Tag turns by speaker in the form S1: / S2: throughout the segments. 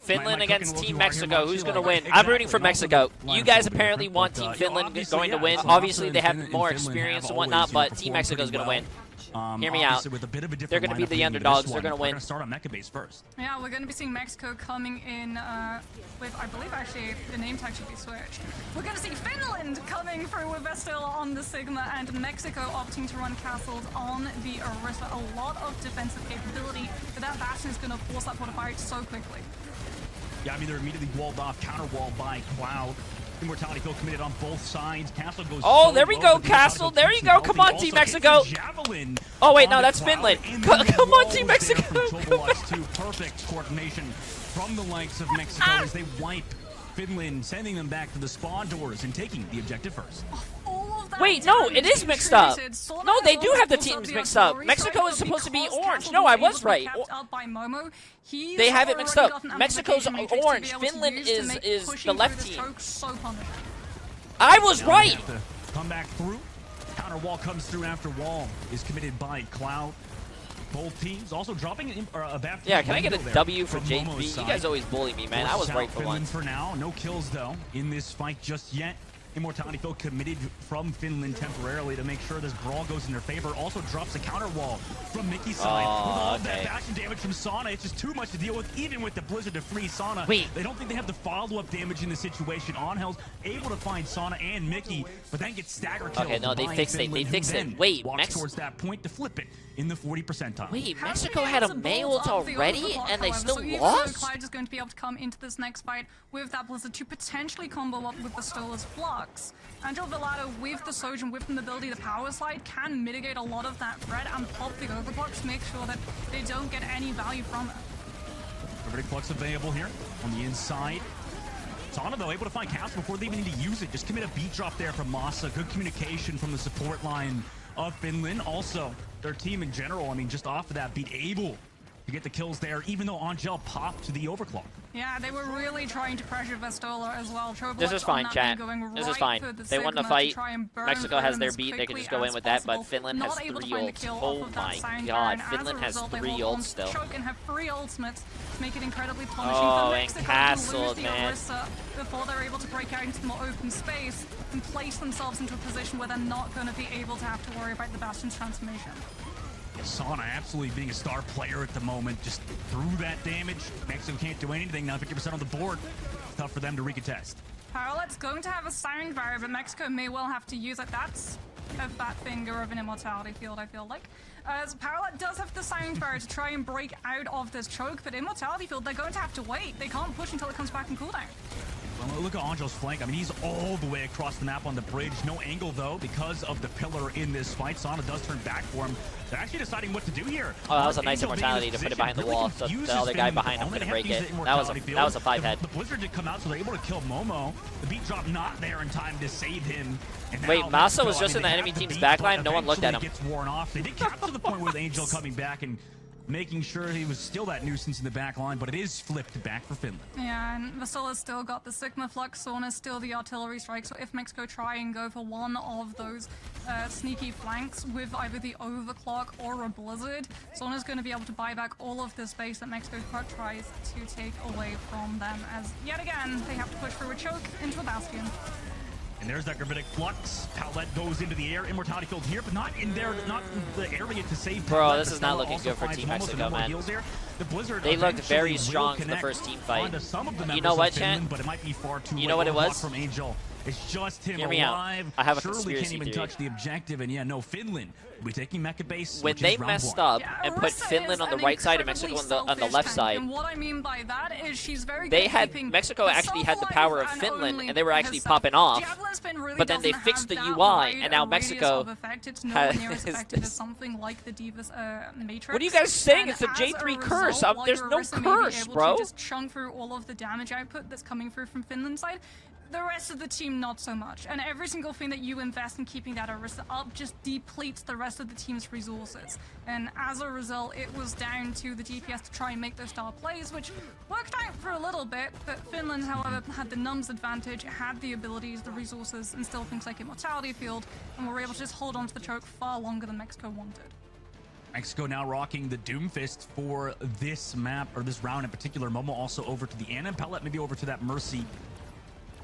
S1: Finland against Team Mexico. Who's going to win? I'm rooting for Mexico. You guys apparently want Team Finland going to win. Obviously, they have more experience and whatnot, but Team Mexico is going to win. Hear me out. They're going to be the underdogs. They're going to win.
S2: We're going to start on Mecha base first.
S3: Yeah, we're going to be seeing Mexico coming in with, I believe, actually, the name tag should be switched. We're going to see Finland coming through with Vestilla on the Sigma, and Mexico opting to run castles on the Orisa. A lot of defensive capability, but that Bastion is going to force that fortify so quickly.
S2: Yeah, I mean, they're immediately walled off, counter wall by Cloud. Immortality Field committed on both sides. Castle goes
S1: oh, there we go, Castle. There you go. Come on, Team Mexico. Oh, wait, no, that's Finland. Come on, Team Mexico.
S2: Perfect coordination from the likes of Mexico as they wipe Finland, sending them back to the spawn doors and taking the objective first.
S1: Wait, no, it is mixed up. No, they do have the teams mixed up. Mexico is supposed to be orange. No, I was right. They have it mixed up. Mexico's orange. Finland is the left team. I was right.
S2: Come back through. Counter wall comes through after wall is committed by Cloud. Both teams also dropping a bad.
S1: Yeah, can I get a W for Jay3? You guys always bully me, man. I was right for once.
S2: For now, no kills though in this fight just yet. Immortality Field committed from Finland temporarily to make sure this brawl goes in their favor. Also drops a counter wall from Mickey's side. With all that Bastion damage from Sauna, it's just too much to deal with, even with the Blizzard to free Sauna.
S1: Wait.
S2: They don't think they have the follow-up damage in the situation. Onhel's able to find Sauna and Mickey, but then gets stagger killed.
S1: Okay, no, they fixed it. They fixed it. Wait,
S2: walks towards that point to flip it in the 40 percentile.
S1: Wait, Mexico had a May ult already, and they still lost?
S3: Clyde is going to be able to come into this next fight with that Blizzard to potentially combo up with the Stolas Flux. Angel Villado with the Sojourn, with the ability to power slide, can mitigate a lot of that threat and pop the overclock to make sure that they don't get any value from it.
S2: Everybody Flux available here on the inside. Sauna, though, able to find Castle before they even need to use it. Just commit a beat drop there from Masa. Good communication from the support line of Finland. Also, their team in general, I mean, just off of that beat, able to get the kills there, even though Angel popped to the overclock.
S3: Yeah, they were really trying to pressure Vestola as well.
S1: This is fine, chat. This is fine. They won the fight. Mexico has their beat. They can just go in with that, but Finland has 3 ults. Oh my god, Finland has 3 ults still.
S3: Choke and have 3 ultimates to make it incredibly punishing
S1: for
S3: Mexico
S1: and Castle,
S3: to
S1: man.
S3: Before they're able to break out into the more open space and place themselves into a position where they're not going to be able to have to worry about the Bastion's transformation.
S2: Sauna absolutely being a star player at the moment, just through that damage. Mexico can't do anything now, 50% on the board. Tough for them to recontest.
S3: Parallet's going to have a sound barrier, but Mexico may well have to use it. That's a fat finger of an Immortality Field, I feel like. As Parallet does have the sound barrier to try and break out of this choke, but Immortality Field, they're going to have to wait. They can't push until it comes back in cooldown.
S2: Well, look at Angel's flank. I mean, he's all the way across the map on the bridge. No angle, though, because of the pillar in this fight. Sauna does turn back for him. They're actually deciding what to do here.
S1: Oh, that was a nice Immortality to put it behind the wall. So the other guy behind him couldn't break it. That was a 5-head.
S2: The Blizzard did come out, so they're able to kill Momo. The beat drop not there in time to save him.
S1: Wait, Masa was just in the enemy team's backline? No one looked at him.
S2: Gets worn off. They did capture the point with Angel coming back and making sure he was still that nuisance in the back line, but it is flipped back for Finland.
S3: Yeah, and Vasola's still got the Sigma Flux, Sauna's still the artillery strike, so if Mexico try and go for one of those sneaky flanks with either the overclock or a blizzard, Sauna's going to be able to buy back all of the space that Mexico tries to take away from them, as yet again, they have to push through a choke into a bastion.
S2: And there's that Gravitic Flux. Palette goes into the air. Immortality Field here, but not in there, not in the area to save.
S1: Bro, this is not looking good for Team Mexico, man. They looked very strong for the first team fight. You know what, Chan?
S2: But it might be far too
S1: you know what it was?
S2: From Angel. It's just him
S1: Hear me
S2: alive.
S1: Out. I have a
S2: Surely
S1: conspiracy
S2: can't even
S1: theory.
S2: touch the objective, and yeah, no, Finland will be taking Mecha base.
S1: When they messed up and put Finland on the right side and Mexico on the left side,
S3: and what I mean by that is she's very
S1: they had Mexico actually had the power of Finland, and they were actually popping off. But then they fixed the UI, and now Mexico has
S3: something like the Divas Matrix.
S1: What are you guys saying? It's a Jay3 curse. There's no curse, bro.
S3: Just chunk through all of the damage output that's coming through from Finland's side. The rest of the team, not so much. And every single thing that you invest in keeping that Orisa up just depletes the rest of the team's resources. And as a result, it was down to the DPS to try and make those star plays, which worked out for a little bit. But Finland, however, had the numbs advantage, had the abilities, the resources, and still things like Immortality Field, and were able to just hold on to the choke far longer than Mexico wanted.
S2: Mexico now rocking the Doomfist for this map, or this round in particular. Momo also over to the Anna Pellet, maybe over to that Mercy.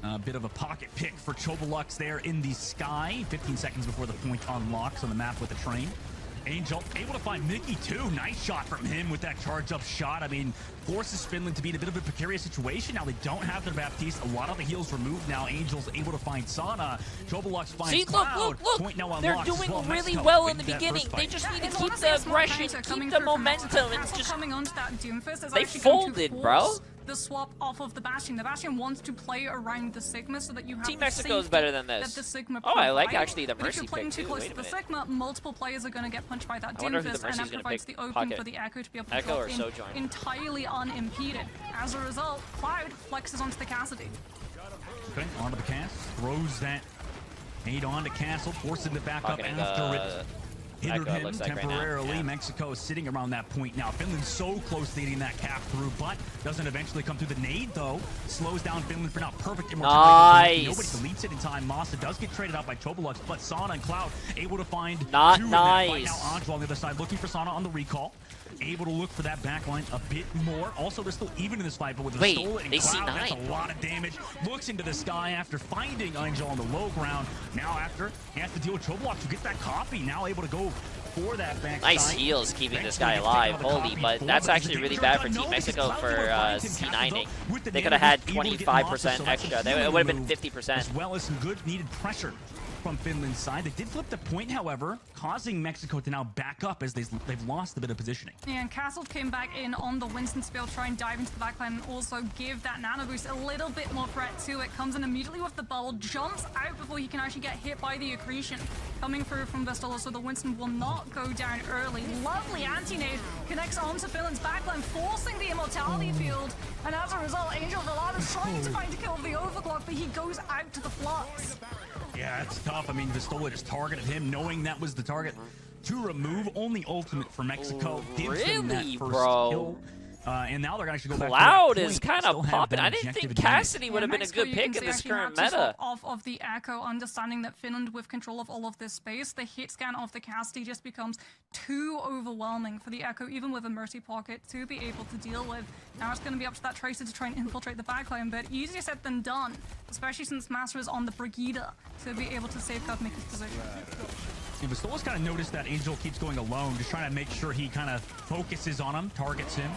S2: A bit of a pocket pick for Chobolux there in the sky. 15 seconds before the point unlocks on the map with the train. Angel able to find Mickey too. Nice shot from him with that charge up shot. I mean, forces Finland to be in a bit of a precarious situation. Now they don't have their Baptiste. A lot of the heals removed now. Angel's able to find Sana. Chobolux finds
S1: See,
S2: Cloud.
S1: look.
S2: Point now
S1: They're
S2: unlocked
S1: doing
S2: as well.
S1: really
S2: Mexico
S1: well in the
S2: wins that
S1: beginning.
S2: first
S1: They
S2: fight.
S1: just need to
S3: It's
S1: keep
S3: honestly
S1: the
S3: a smart
S1: aggression,
S3: counter coming
S1: keep the
S3: through from
S1: momentum, and
S3: Mexico.
S1: just
S3: Coming onto that Doomfist is
S1: They
S3: actually going to
S1: folded, bro.
S3: force the swap off of the Bastion. The Bastion wants to play around the Sigma so that you have
S1: Team
S3: the
S1: Mexico is
S3: safety
S1: better than
S3: that
S1: this.
S3: the Sigma
S1: Oh, I like
S3: provide.
S1: actually the
S3: But if
S1: Mercy
S3: you're playing
S1: pick
S3: too
S1: too.
S3: close
S1: Wait
S3: to
S1: a
S3: the
S1: minute.
S3: Sigma, multiple players are going to get punched by that
S1: I wonder who the
S3: Doomfist, and
S1: Mercy's
S3: that
S1: gonna
S3: provides
S1: pick.
S3: the opening
S1: Pocket.
S3: for the Echo to be able to
S1: Echo
S3: drop
S1: or
S3: in
S1: Sojourn?
S3: entirely unimpeded. As a result, Cloud flexes onto the Cassidy.
S2: Okay, onto the cast. Throws that nade on to Castle. Forces him to back up
S1: Pocketing,
S2: after it. Hindered
S1: Echo, it
S2: him
S1: looks like right now.
S2: temporarily.
S1: Yeah.
S2: Mexico is sitting around that point now. Finland's so close to getting that cap through, but doesn't eventually come through. The nade, though, slows down Finland for now. Perfect immortality.
S1: Nice.
S2: Nobody deletes it in time. Masa does get traded out by Chobolux, but Sana and Cloud able to find
S1: Not
S2: two in that fight.
S1: nice.
S2: Now Angel on the other side looking for Sana on the recall. Able to look for that backline a bit more. Also, they're still even in this fight, but with the
S1: Wait,
S2: Stolen and
S1: they see
S2: Cloud, that's
S1: 9.
S2: a lot of damage. Looks into the sky after finding Angel on the low ground. Now after, he has to deal with Chobolux to get that copy. Now able to go for that backside.
S1: Nice heals keeping this guy alive, holy, but that's actually really bad for Team Mexico for C9ing. They could have had 25% extra. It would have been 50%.
S2: As well as some good needed pressure from Finland's side. They did flip the point, however, causing Mexico to now back up as they've lost a bit of positioning.
S3: Yeah, and Castle came back in on the Winston spill, try and dive into the backline and also give that nano boost a little bit more threat to it. Comes in immediately with the bubble, jumps out before he can actually get hit by the accretion. Coming through from Vestola, so the Winston will not go down early. Lovely anti-nade connects onto Finland's backline, forcing the immortality field. And as a result, Angel Velada is trying to find a kill of the overclock, but he goes out to the flux.
S2: Yeah, it's tough. I mean, Vestola just targeted him, knowing that was the target to remove. Only ultimate for Mexico. Gives them that
S1: Really,
S2: first
S1: bro?
S2: kill. And now they're going to actually go back to
S1: Cloud
S2: that
S1: is
S2: point.
S1: kind
S2: Still
S1: of
S2: have
S1: popping.
S2: that
S1: I didn't
S2: objective
S1: think
S2: advantage.
S1: Cassidy would have been a
S3: Mexico,
S1: good
S3: you
S1: pick
S3: can
S1: in
S3: see,
S1: this
S3: actually
S1: current
S3: had to swap
S1: meta.
S3: off of the Echo, understanding that Finland with control of all of this space, the hit scan of the Cassidy just becomes too overwhelming for the Echo, even with a Mercy Pocket, to be able to deal with. Now it's going to be up to that Tracer to try and infiltrate the backline, but easier said than done, especially since Master is on the Brigida to be able to safeguard Mickey's position.
S2: Yeah, Vestola's kind of noticed that Angel keeps going alone, just trying to make sure he kind of focuses on him, targets him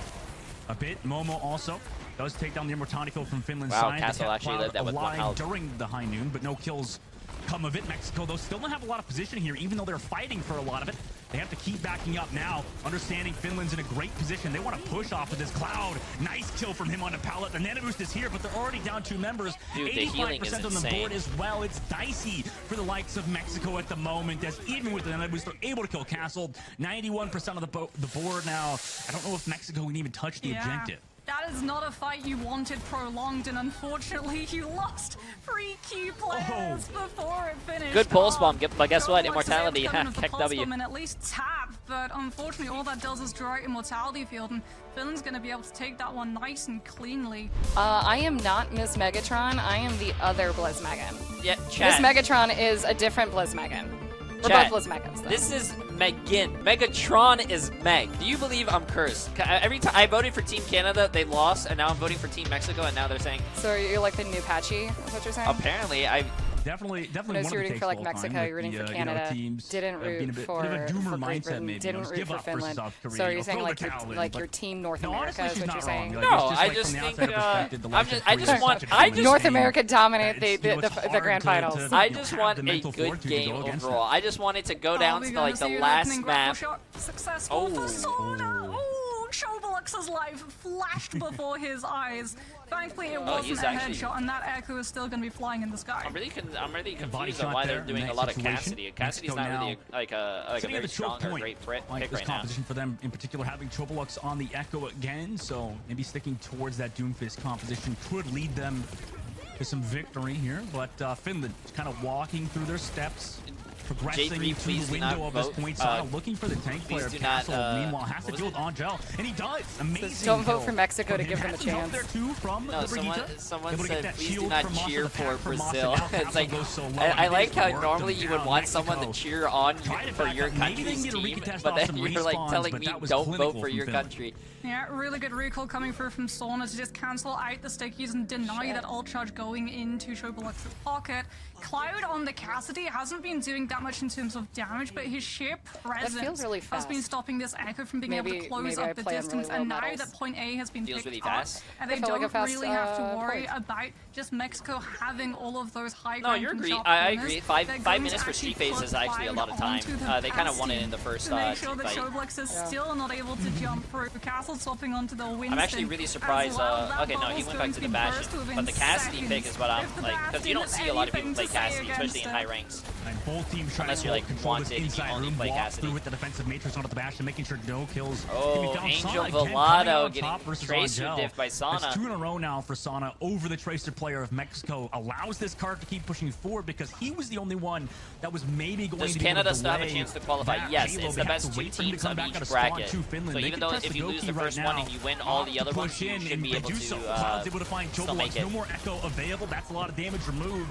S2: a bit. Momo also does take down the immortality field from Finland's
S1: Wow,
S2: side.
S1: Castle
S2: They kept
S1: actually
S2: Cloud
S1: lived that with one
S2: alive
S1: health.
S2: during the high noon, but no kills come of it. Mexico, though, still don't have a lot of position here, even though they're fighting for a lot of it. They have to keep backing up now, understanding Finland's in a great position. They want to push off of this Cloud. Nice kill from him on the pallet. The nano boost is here, but they're already down 2 members.
S1: Dude, the healing is
S2: 85% on the
S1: insane.
S2: board as well. It's dicey for the likes of Mexico at the moment, as even with the nano boost, they're able to kill Castle. 91% of the board now. I don't know if Mexico can even touch the objective.
S3: That is not a fight you wanted prolonged, and unfortunately you lost 3 key players before it finished.
S1: Good pulse bomb, but guess what?
S3: Chobolux is
S1: Immortality,
S3: able to come in with a
S1: heck
S3: pulse
S1: W.
S3: bomb and at least tap, but unfortunately all that does is draw out immortality field, and Finland's going to be able to take that one nice and cleanly.
S4: I am not Miss Megatron. I am the other Blizzmegan.
S1: Yeah,
S4: Miss
S1: chat.
S4: Megatron is a different Blizzmegan. We're
S1: Chat.
S4: both Blizzmegans, though.
S1: This is Megan. Megatron is Meg. Do you believe I'm cursed? Every time I voted for Team Canada, they lost, and now I'm voting for Team Mexico, and now they're saying
S4: So you're like the new Patchy, is what you're saying?
S1: apparently I.
S2: Definitely
S4: I
S2: one
S4: know
S2: of
S4: you're
S2: the
S4: rooting
S2: takes
S4: for like
S2: of all
S4: Mexico,
S2: time
S4: you're
S2: with
S4: rooting
S2: the,
S4: for
S2: you know,
S4: Canada,
S2: teams
S4: didn't
S2: being a
S4: root
S2: bit
S4: for
S2: of a doomer
S4: Great
S2: mindset,
S4: Britain,
S2: maybe.
S4: didn't
S2: Just
S4: root
S2: give
S4: for
S2: up versus
S4: Finland.
S2: South Korea.
S4: So
S2: you
S4: you're
S2: know,
S4: saying
S2: throw
S4: like
S2: the
S4: you're,
S2: towel in,
S4: like
S2: but-
S4: your team North
S2: No,
S4: America
S2: honestly,
S4: is
S2: she's
S4: what
S2: not
S4: you're saying?
S2: wrong.
S1: No,
S2: It's just
S1: I
S2: like
S1: just
S2: from the
S1: think,
S2: outside perspective, the
S1: I'm
S2: likes
S1: just-
S2: of
S1: I
S2: Korea
S1: just
S2: is
S1: want-
S2: such a
S1: I
S2: tremendous
S1: just-
S4: North
S2: game
S4: America dominate
S2: that it's, you know, it's
S4: the
S2: hard
S4: grand
S2: to,
S4: finals.
S2: you
S1: I
S2: know,
S1: just
S2: have
S1: want
S2: the
S1: a
S2: mental
S1: good
S2: fortitude to
S1: game
S2: go against
S1: overall.
S2: that.
S1: I just want it to go down
S3: We're
S1: to
S3: gonna
S1: like the
S3: see an
S1: last
S3: opening grapple
S1: map.
S3: shot successful for
S1: Oh.
S3: Sona. Oh, Chobolux's life flashed before his eyes. Thankfully, it wasn't
S1: he's
S3: a
S1: actually-
S3: headshot, and that Echo is still going to be flying in the sky.
S1: I'm really
S2: body
S1: confused
S2: shot
S1: on why
S2: there
S1: they're
S2: in
S1: doing
S2: that
S1: a lot of
S2: situation.
S1: Cassidy. Cassidy's
S2: Mexico
S1: not really
S2: now
S1: like a
S2: sitting at
S1: very
S2: the choke
S1: strong or
S2: point,
S1: great
S2: like
S1: pick
S2: this
S1: right now.
S2: composition for them in particular, having Chobolux on the Echo again, so maybe sticking towards that Doomfist composition could lead them to some victory here. But Finland kind of walking through their steps. progressing
S1: J3,
S2: to
S1: please
S2: the
S1: do not
S2: window of this
S1: vote.
S2: point. Sana looking for the tank player.
S1: Please do not,
S2: Castle, meanwhile, has to
S1: what
S2: deal
S1: was
S2: with Angel, and he does. Amazing.
S4: Don't vote
S2: kill
S4: for Mexico to
S2: from
S4: give them a
S2: Hassan's up
S4: chance.
S2: there too from
S1: No,
S2: the Brigitte.
S1: someone
S2: Able to get
S1: said,
S2: that
S1: please do
S2: shield
S1: not
S2: from Masa,
S1: cheer
S2: the
S1: for
S2: pack from Masa.
S1: Brazil.
S2: Now
S1: It's
S2: Castle
S1: like,
S2: goes so low,
S1: I
S2: and
S1: like
S2: they
S1: how
S2: worked
S1: normally
S2: him
S1: you would
S2: down.
S1: want someone to
S2: Mexico
S1: cheer on
S2: tried to
S1: for
S2: back
S1: your
S2: up. Maybe they
S1: country's
S2: can get a
S1: team,
S2: retest
S1: but
S2: off
S1: then
S2: some
S1: you're like
S2: respawns,
S1: telling
S2: but
S1: me
S2: that was
S1: don't vote
S2: clinical
S1: for
S2: from
S1: your
S2: Finland.
S1: country.
S3: Yeah, really good recall coming through from Sauna to just cancel out the stickies and deny that ult charge going into Shobulux's pocket. Cloud on the Cassidy hasn't been doing that much in terms of damage, but his sheer presence
S4: feels really
S3: has been
S4: fast.
S3: stopping this Echo from being able to
S4: Maybe
S3: close
S4: I
S3: up the
S4: play on
S3: distance.
S4: really
S3: And
S4: low
S3: now
S4: medals.
S3: that point A has been
S1: Feels
S3: picked
S1: really
S3: up,
S1: fast.
S3: and
S4: I
S3: they
S4: feel like
S3: don't
S4: a fast,
S3: really have to worry
S4: point.
S3: about just Mexico having all of those high
S1: No,
S3: ground
S1: you
S3: and
S1: agree.
S3: sharp
S1: I
S3: corners.
S1: agree.
S3: They're
S1: Five
S3: going
S1: minutes
S3: to
S1: for
S3: actually
S1: street phase
S3: put
S1: is actually a lot of
S3: Cloud
S1: time.
S3: onto the
S1: They kind of won it
S3: Bastion
S1: in the first
S3: to make sure
S1: team
S3: that
S1: fight.
S3: Shoblux is still not able to jump through. Castle swapping onto the Winston.
S1: I'm actually really surprised.
S3: as well. That
S1: Okay, no, he
S3: bubble's
S1: went
S3: going
S1: back to
S3: be
S1: the Bastion,
S3: burst within
S1: but the Cassidy
S3: seconds.
S1: pick is what I'm
S3: If the
S1: like, because you
S3: Bastion
S1: don't
S3: has
S1: see a lot of people
S3: anything
S1: play
S3: to say
S1: Cassidy, especially
S3: against
S1: in
S3: it.
S1: high ranks.
S2: And both teams trying
S1: Unless
S2: to
S1: you, like,
S2: control
S1: wanted,
S2: this
S1: you
S2: inside
S1: only
S2: room,
S1: play
S2: walk
S1: Cassidy.
S2: through with the defensive matrix onto the Bastion, making sure no kills can
S1: Oh,
S2: be found.
S1: Angel
S2: Sana again coming
S1: Velado
S2: out on
S1: getting
S2: top versus
S1: Tracer
S2: Angel.
S1: diff by Sana.
S2: That's 2 in a row now for Sana over the Tracer player of Mexico. Allows this card to keep pushing forward because he was the only one that was maybe going
S1: Does
S2: to be
S1: Canada
S2: able to
S1: still have a
S2: delay
S1: chance to qualify?
S2: that
S1: Yes,
S2: halo.
S1: it's
S2: They
S1: the
S2: have to
S1: best two
S2: wait for him to
S1: teams
S2: come
S1: of
S2: back
S1: each
S2: out of spawn
S1: bracket.
S2: to Finland.
S1: So
S2: They
S1: even
S2: can
S1: though
S2: press
S1: if
S2: the
S1: you lose the
S2: Goki right
S1: first one
S2: now.
S1: and you win all the other ones,
S2: Push
S1: you
S2: in,
S1: should
S2: and
S1: be
S2: they
S1: able
S2: do so.
S1: to
S2: Cloud's able to find
S1: still make
S2: Jobelux.
S1: it.
S2: No more Echo available. That's a lot of damage removed.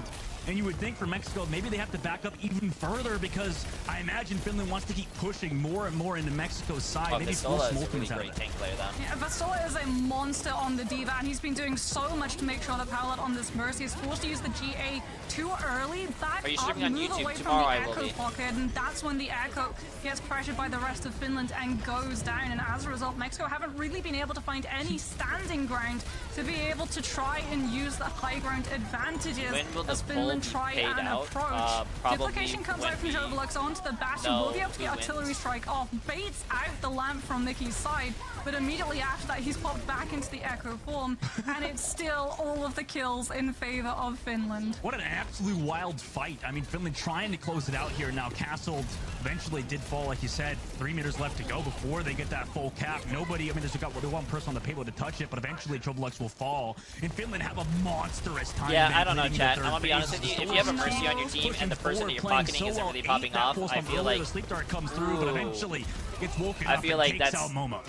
S2: And you would think for Mexico, maybe they have to back up even further because I imagine Finland wants to keep pushing more and more into Mexico's side.
S1: Oh,
S2: Maybe
S1: Pistola is a
S2: smoking
S1: really
S2: this out.
S1: great tank player then.
S3: Yeah, Vastola is a monster on the D.Va, and he's been doing so much to make sure that Palat on this Mercy is forced to use the GA too early. Back
S1: Are you
S3: up,
S1: streaming on
S3: move
S1: YouTube?
S3: away
S1: Tomorrow I
S3: from the
S1: will
S3: Echo
S1: be.
S3: pocket, and that's when the Echo gets pressured by the rest of Finland and goes down. And as a result, Mexico haven't really been able to find any standing ground to be able to try and use the high ground advantages
S1: When will the
S3: as Finland
S1: poll be
S3: try
S1: paid
S3: and
S1: out?
S3: approach.
S1: Probably
S3: Duplication comes
S1: when
S3: out from
S1: we-
S3: Jobelux onto the Bastion.
S1: No,
S3: We'll be able to
S1: we
S3: get
S1: win.
S3: artillery strike off, baits out the lamp from Mickey's side, but immediately after that he's popped back into the Echo form, and it's still all of the kills in favor of Finland.
S2: What an absolute wild fight. I mean, Finland trying to close it out here. Now, Castle eventually did fall, like you said. 3 meters left to go before they get that full cap. Nobody, I mean, there's got one person on the payload to touch it, but eventually Jobelux will fall. And Finland have a monstrous time.
S1: Yeah,
S2: event
S1: I don't know,
S2: leading
S1: chat.
S2: into
S1: I'm gonna
S2: third
S1: be honest with
S2: phase.
S1: you. If you have a Mercy on your team and the person that you're pocketing isn't really popping off, I feel like
S2: the sleep dart comes through, but eventually gets woken
S1: I
S2: up
S1: feel
S2: and
S1: like
S2: takes
S1: that's
S2: out Momo.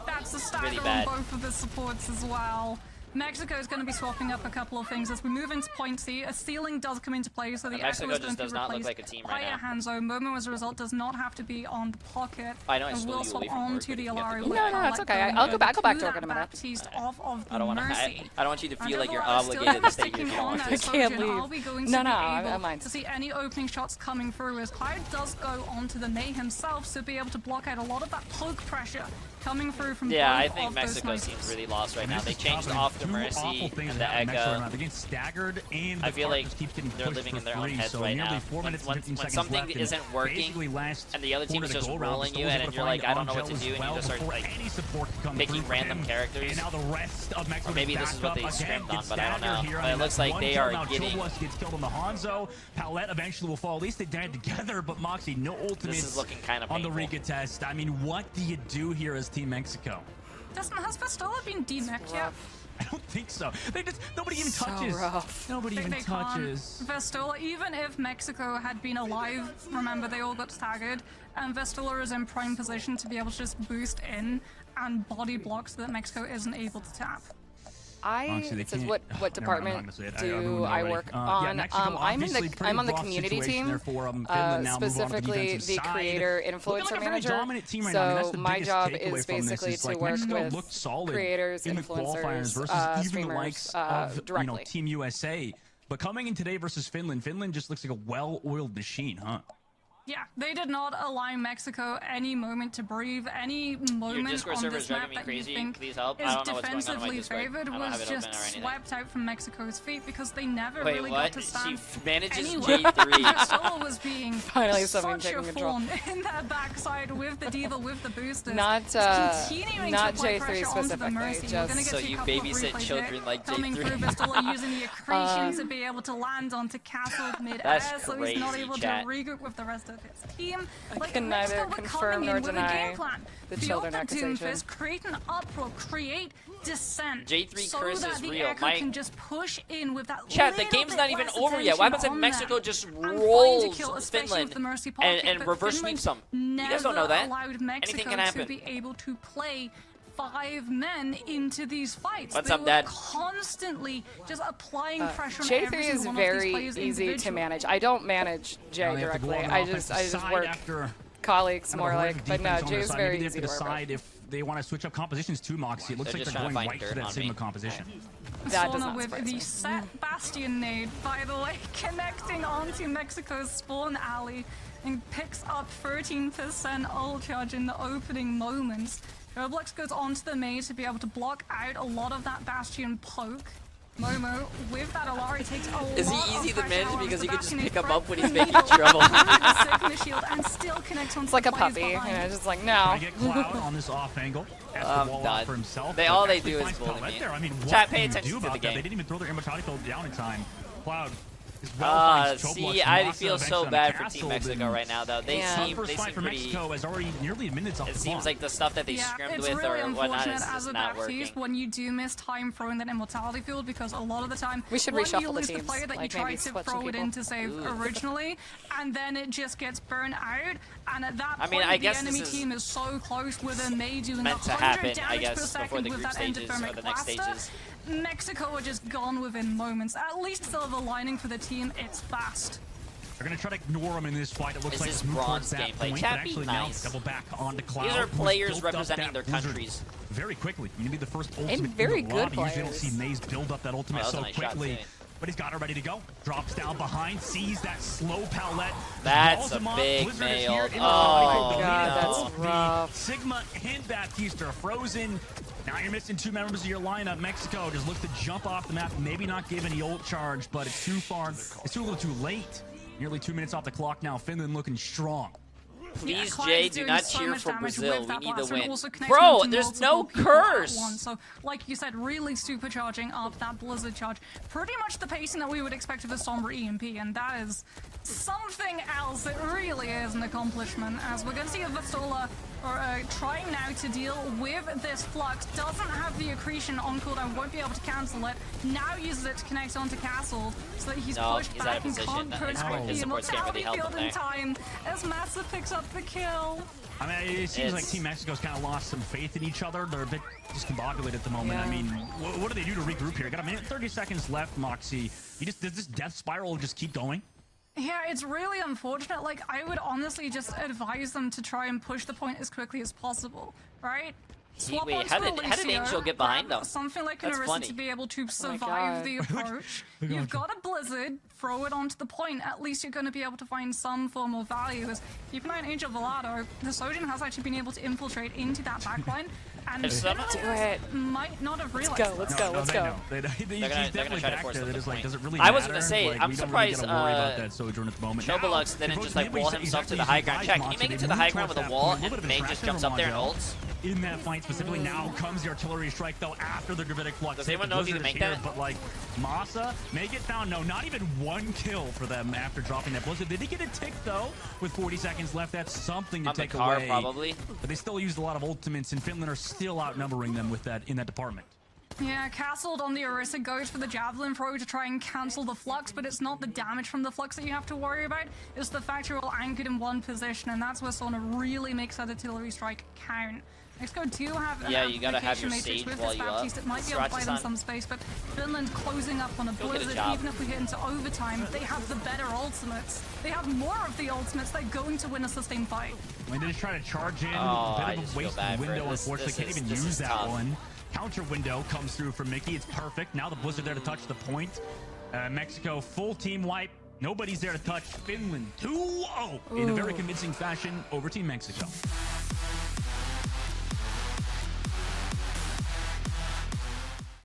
S3: That's the stagger
S1: really
S3: on
S1: bad.
S3: both of the supports as well. Mexico is going to be swapping up a couple of things as we move into point C. A ceiling does come into play, so the
S1: Mexico
S3: Echo is
S1: just
S3: going to
S1: does
S3: be
S1: not look
S3: replaced
S1: like a team right
S3: by a
S1: now.
S3: Hanzo. Momo, as a result, does not have to be on the pocket.
S1: I know, I
S3: and
S1: stole
S3: will
S1: you
S3: swap
S1: away from
S3: on
S1: work,
S3: to
S1: but
S3: the
S1: you have to
S3: Alari.
S1: go
S3: with
S1: back.
S4: No, it's
S3: Alec
S4: okay.
S3: going
S4: I'll go back
S3: to
S4: to
S3: that
S4: work in a minute.
S3: Baptiste off of the
S1: I don't want
S3: Mercy.
S1: you to
S3: And
S1: feel like you're
S3: Overwatch still
S1: obligated to stay here
S3: sticking
S1: if you don't
S3: on
S1: want
S3: that
S1: to.
S4: I can't
S3: Trojan.
S4: leave.
S3: Are we going to
S4: No,
S3: be
S4: no, I
S3: able
S4: mind.
S3: to see any opening shots coming through as Cloud does go onto the May himself, so be able to block out a lot of that poke pressure coming through from
S1: Yeah, I
S3: both
S1: think
S3: of those
S1: Mexico
S3: snipers.
S1: seems really lost right now.
S2: This
S1: They
S2: is
S1: changed
S2: tough.
S1: off the
S2: Two
S1: Mercy
S2: awful things
S1: and
S2: that
S1: the
S2: happen next round.
S1: Echo.
S2: They're getting staggered, and
S1: I
S2: the
S1: feel
S2: card
S1: like
S2: just keeps getting
S1: they're
S2: pushed
S1: living
S2: for
S1: in their own
S2: free.
S1: heads
S2: So
S1: right
S2: nearly
S1: now.
S2: 4 minutes and
S1: When
S2: 15 seconds
S1: something
S2: left, and
S1: isn't working,
S2: basically last
S1: and the other team
S2: quarter
S1: is
S2: to
S1: just
S2: go round.
S1: rolling you,
S2: Pistols
S1: and
S2: able to
S1: you're like,
S2: find
S1: I don't know what to
S2: Angel
S1: do,
S2: as
S1: and you
S2: well
S1: just start,
S2: before
S1: like,
S2: any support could come
S1: picking
S2: through for
S1: random
S2: him.
S1: characters.
S2: And now the rest of Mexico
S1: Or maybe
S2: is
S1: this is
S2: back
S1: what
S2: up
S1: they
S2: again,
S1: streamed on,
S2: gets
S1: but I don't
S2: staggered
S1: know.
S2: here.
S1: But
S2: I
S1: it
S2: mean,
S1: looks
S2: that's
S1: like
S2: one
S1: they
S2: kill.
S1: are
S2: Now
S1: getting-
S2: Jobelux gets killed on the Hanzo. Palette eventually will fall. At least they died together, but Moxie, no ultimates
S1: This is looking kind of
S2: on the
S1: painful.
S2: Riga test. I mean, what do you do here as Team Mexico?
S3: Has Vastola been demeched yet?
S2: I don't think so. They just nobody even
S4: So
S2: touches.
S4: rough.
S2: Nobody even
S3: They
S2: touches.
S3: can't. Vastola, even if Mexico had been alive, remember they all got staggered, and Vastola is in prime position to be able to just boost in and body block so that Mexico isn't able to tap.
S2: Actually, they
S4: It says
S2: can't-
S4: what
S2: Never mind, I'm not
S4: department
S2: gonna say it. I
S4: do
S2: ruined it
S4: I
S2: already.
S4: work
S2: Yeah,
S4: on?
S2: Mexico,
S4: I'm
S2: obviously, pretty
S4: on the
S2: rough
S4: community
S2: situation
S4: team.
S2: there for Finland now. Move on to
S4: Specifically
S2: defensive
S4: the
S2: side.
S4: creator
S2: Looking
S4: influencer
S2: like a very
S4: manager.
S2: dominant team right now. I mean, that's
S4: So
S2: the
S4: my
S2: biggest
S4: job
S2: takeaway
S4: is
S2: from this.
S4: basically
S2: It's
S4: to
S2: like
S4: work
S2: Mexico
S4: with
S2: looked solid
S4: creators,
S2: in the qualifiers
S4: influencers,
S2: versus even the
S4: streamers,
S2: likes of
S4: directly.
S2: Team USA. But coming in today versus Finland, Finland just looks like a well-oiled machine, huh?
S3: Yeah, they did not allow Mexico any moment to breathe, any moment
S1: Discord
S3: on
S1: server
S3: this
S1: is driving
S3: map
S1: me
S3: that
S1: crazy.
S3: you think
S1: Please help. I
S3: is
S1: don't know what's going on in my
S3: defensively
S1: Discord.
S3: favored
S1: I don't have
S3: was
S1: it open
S3: just
S1: or anything.
S3: swept out from Mexico's feet because they never
S1: Wait,
S3: really
S1: what?
S3: got to stand
S1: She manages
S3: anywhere.
S1: J3.
S3: Vastola was being
S4: Finally someone
S3: such a
S4: taking control.
S3: fawn in that backside with the D.Va, with the boosters.
S4: Not,
S3: Just continuing
S4: not
S3: to apply
S4: J3
S3: pressure onto the
S4: specifically,
S3: Mercy. We're
S4: just-
S3: gonna get
S1: So
S3: to a
S1: you
S3: couple of
S1: babysit
S3: replays
S1: children
S3: here.
S1: like
S3: Coming
S1: J3.
S3: through, Vastola using the accretion to be able to land onto Castle mid-air,
S1: That's
S3: so he's not
S1: crazy,
S3: able
S1: chat.
S3: to regroup with the rest of of his team. Like,
S4: can
S3: Mexico
S4: neither
S3: were
S4: confirm
S3: coming
S4: nor
S3: in with a
S4: deny
S3: game plan.
S4: the
S3: Feel
S4: children
S3: the
S4: accusation.
S3: Doomfist, create an uproar, create dissent.
S1: J3
S3: so
S1: curse
S3: that
S1: is
S3: the
S1: real.
S3: Echo can just push in with that
S1: Chat, the
S3: little
S1: game's
S3: bit
S1: not even
S3: less
S1: over yet. What happens if
S3: attention
S1: Mexico
S3: on
S1: just
S3: them and find a
S1: rolls
S3: kill, especially
S1: Finland
S3: with the mercy pocket,
S1: and
S3: but
S1: reverse
S3: Finland
S1: sweeps them? You guys don't know that.
S3: Allowed Mexico
S1: Anything can happen.
S3: to be able to play 5 men into these fights.
S1: What's
S3: they
S1: up,
S3: were
S1: Dad?
S3: Constantly just applying pressure on
S4: J3
S3: every
S4: is
S3: single one of
S4: very
S3: these players
S4: easy to
S3: individually.
S4: manage. I don't manage Jay
S2: They have to go
S4: directly.
S2: on the
S4: I
S2: offensive
S4: just
S2: side
S4: work
S2: after
S4: colleagues
S2: kind of
S4: more
S2: a
S4: like.
S2: horrific
S4: But no,
S2: defense on their
S4: Jay's
S2: side.
S4: very
S2: Maybe they
S4: easy
S2: have
S4: to
S2: to
S4: work
S2: decide
S4: with.
S2: if they want to switch up compositions to Moxie. It looks
S1: They're
S2: like
S1: just
S2: they're
S1: trying to
S2: going
S1: find
S2: right
S1: dirt
S2: for that
S1: on
S2: Sigma
S1: me.
S2: composition.
S4: That does
S3: Sauna
S4: not
S3: with
S4: surprise
S3: the
S4: me.
S3: set Bastion nade, by the way, connecting onto Mexico's spawn alley and picks up 13% ult charge in the opening moments. Roblox goes onto the main to be able to block out a lot of that Bastion poke. Momo, with that Alari, takes a lot
S1: Is he easy
S3: of
S1: to
S3: pressure
S1: manage
S3: off
S1: because
S3: the
S1: he can just
S3: Bastion
S1: pick
S3: in
S1: him up
S3: front
S1: when he's
S3: and
S1: making
S3: needle
S1: trouble?
S3: through the Sigma shield and still connects onto
S4: It's like
S3: the
S4: a
S3: players
S4: puppy,
S3: behind.
S4: you know, just like, no.
S2: I get Cloud on this off angle. Has the
S1: I'm
S2: wall
S1: done.
S2: out for himself.
S1: They-
S2: but
S1: all they
S2: actually
S1: do is
S2: finds
S1: bully
S2: Palette
S1: me.
S2: there. I mean, what
S1: Chat, pay
S2: can you
S1: attention
S2: do
S1: to the
S2: about that?
S1: game.
S2: They didn't even throw their immortality field down in time. Cloud is well finds Choblux.
S1: See, I
S2: Masa
S1: feel so
S2: eventually
S1: bad for
S2: castled,
S1: Team Mexico
S2: and
S1: right now, though. They
S4: Yeah.
S1: seem
S2: first fight for
S1: pretty.
S2: Mexico is already nearly minutes off
S1: It
S2: the
S1: seems
S2: clock.
S1: like the stuff that they scrimmed
S3: it's
S1: with
S3: really
S1: or whatnot
S3: unfortunate
S1: is
S3: as
S1: just
S3: a
S1: not
S3: Baptiste
S1: working.
S3: when you do miss time throwing that immortality field, because a lot of the time
S4: We should
S3: one,
S4: reshuffle
S3: you
S4: the
S3: lose the
S4: teams,
S3: player that
S4: like
S3: you
S4: maybe
S3: tried to
S4: switch some
S3: throw it
S4: people.
S3: in to save
S1: Ooh.
S3: originally, and then it just gets burned out. And at that
S1: I
S3: point,
S1: mean, I
S3: the
S1: guess
S3: enemy
S1: this is
S3: team is so close with a May doing
S1: meant to
S3: 100
S1: happen, I
S3: damage per
S1: guess, before
S3: second
S1: the
S3: with
S1: group
S3: that
S1: stages or
S3: endothermic
S1: the next
S3: blaster.
S1: stages.
S3: Mexico are just gone within moments. At least silver lining for the team, it's fast.
S2: They're going to try to ignore him in this fight. It looks
S1: This
S2: like
S1: is
S2: it's moved
S1: bronze
S2: towards that
S1: gameplay.
S2: point,
S1: Chat,
S2: but
S1: be
S2: actually
S1: nice.
S2: now double back onto Cloud.
S1: These are
S2: who's
S1: players
S2: built up
S1: representing
S2: that
S1: their
S2: Blizzard
S1: countries.
S2: very quickly. You need to be the first ultimate
S4: very
S2: in the
S4: good
S2: lobby. Usually you don't
S4: players.
S2: see Maze build up that ultimate
S1: that was
S2: so
S1: a nice shot,
S2: quickly.
S1: too.
S2: But he's got it ready to go. Drops down behind, sees that slow palette.
S1: That's
S2: walls
S1: a
S2: him up.
S1: big
S2: Blizzard is
S1: nail.
S2: here in the
S1: Oh,
S2: body.
S4: God,
S2: They'll
S4: that's
S2: both be
S4: rough.
S2: Sigma and Baptiste are frozen. Now you're missing 2 members of your lineup. Mexico just looks to jump off the map, maybe not give any ult charge, but it's too far. It's too little too late. Nearly 2 minutes off the clock now. Finland looking strong.
S1: Please,
S3: Clyde's
S1: Jay, do
S3: doing
S1: not
S3: so
S1: cheer
S3: much
S1: for
S3: damage
S1: Brazil.
S3: with
S1: We
S3: that
S1: need to
S3: blaster and
S1: win.
S3: also connecting
S1: Bro,
S3: onto
S1: there's no
S3: multiple people at
S1: curse.
S3: once. So, like you said, really supercharging up that Blizzard charge. Pretty much the pacing that we would expect of a Sombra EMP, and that is something else. It really is an accomplishment, as we're going to see a Vastola trying now to deal with this flux. Doesn't have the accretion on cooldown, won't be able to cancel it. Now uses it to connect onto Castle, so that he's
S1: No,
S3: pushed
S1: he's out
S3: back
S1: of
S3: and
S1: position.
S3: can't put
S1: His
S3: out the
S1: supports can't really
S3: immortality
S1: help him
S3: field in
S1: there.
S3: time as Massa picks up the kill.
S2: I mean, it seems like
S1: It's-
S2: Team Mexico's kind of lost some faith in each other. They're a bit discombobulated at the moment.
S4: Yeah.
S2: I mean, what do they do to regroup here? Got a minute 30 seconds left, Moxie. Does this death spiral just keep going?
S3: Yeah, it's really unfortunate. Like, I would honestly just advise them to try and push the point as quickly as possible, right? Swap
S1: wait,
S3: onto
S1: how did
S3: Alicia,
S1: Angel get behind
S3: grab
S1: them?
S3: Something like an
S1: That's
S3: Orisa
S1: funny.
S3: to be able to
S4: God.
S3: survive the approach.
S2: Look at
S3: You've
S2: Angel.
S3: got a Blizzard, throw it onto the point. At least you're going to be able to find some form of value. As keep an eye on Angel Velado, the Sojin has actually been able to infiltrate into that backline. And
S1: If someone-
S4: Do it.
S3: might not have realized
S4: Let's go, let's
S3: that.
S4: go, let's
S2: they
S4: go.
S2: know. They're
S1: gonna
S2: definitely
S1: try to
S2: back
S1: force
S2: there.
S1: them
S2: They're
S1: to
S2: just like,
S1: point.
S2: does it really
S1: I
S2: matter?
S1: was gonna say,
S2: Like,
S1: I'm
S2: we don't
S1: surprised,
S2: really gotta worry about that Sojourn at the moment.
S1: Chobolux didn't just like wall himself to the high ground. Check, can you make it to the high ground with a wall and May just jumps up there and ults?
S2: In that fight specifically, now comes the artillery strike though after the gravitic flux.
S1: Does anyone know if you can make that?
S2: But like Masa may get found. No, not even 1 kill for them after dropping that blizzard. They did get a tick though with 40 seconds left. That's something to
S1: On the
S2: take
S1: car,
S2: away.
S1: probably.
S2: But they still used a lot of ultimates, and Finland are still outnumbering them with that in that department.
S3: Yeah, castled on the Orisa, goes for the Javelin throw to try and cancel the Flux, but it's not the damage from the Flux that you have to worry about. It's the fact you're all anchored in one position, and that's where Sona really makes that artillery strike count. Mexico do have an
S1: Yeah, you gotta have your
S3: amplification matrix
S1: sage
S3: with
S1: while
S3: this
S1: you up.
S3: Baptiste. It might be able to buy them
S1: Sriracha-san.
S3: some space, but Finland closing up on a
S1: Go get a
S3: Blizzard,
S1: job.
S3: even if we get into overtime, they have the better ultimates. They have more of the ultimates. They're going to win a sustained fight.
S2: When they just try to charge in,
S1: Oh,
S2: a
S1: I
S2: bit
S1: just
S2: of a
S1: feel
S2: wasted
S1: bad for it.
S2: window.
S1: This
S2: Unfortunately,
S1: is-
S2: can't even
S1: this
S2: use
S1: is
S2: that
S1: tough.
S2: one. Counter window comes through from Mickey. It's perfect. Now the Blizzard there to touch the point. Mexico full team wipe. Nobody's there to touch. Finland 2-0 in a very convincing fashion over Team Mexico.